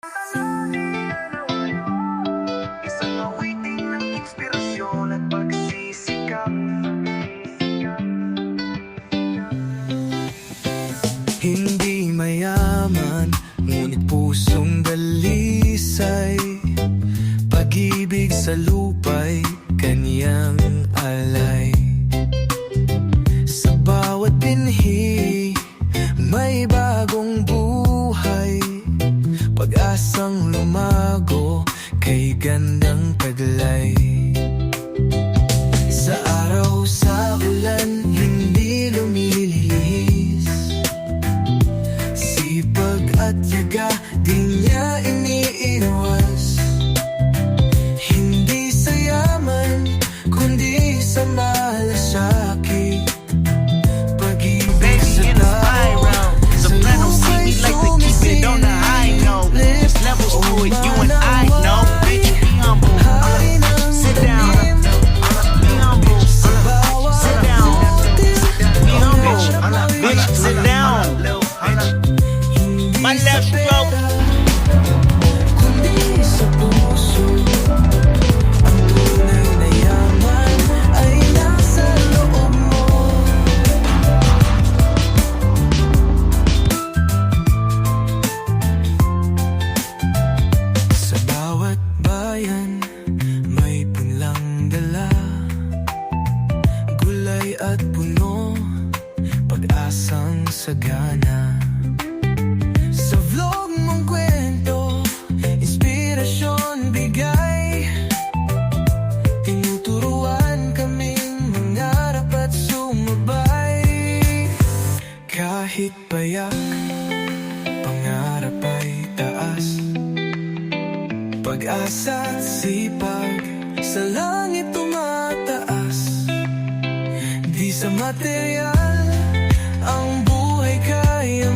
Isang awiting ng inspirasyon at pagsisikap. Hindi mayaman, ngunit pusong dalisay. Pag-ibig sa lupa'y kanyang alay. Sa bawat binhi, may bagong buhay. Pag-asang lumago kay gandang taglay. Sa araw, sa ulan, hindi lumilihis. Sipag at yaga, di niya iniiwas. Hindi sa yaman, kundi sa malasakit. Pag-ibig sa tao, sa lupa'y sumisilip. There's levels to it, you and I know. Bitch, be humble. Sit down. Be humble. Sit down. Be humble. Bitch, sit down. My left stroke. Kundi sa puso, ang tunay na yaman ay nasa loob mo. Sa bawat bayan, may punlang dala. Gulay at puno, pag-asang sagana. Sa vlog mong kwento, inspirasyon bigay. Tinuturuan kaming mangarap at sumabay. Kahit payak, pangarap ay taas. Pag-asa at sipag, sa langit tumataas. Di sa material, ang buhay kaya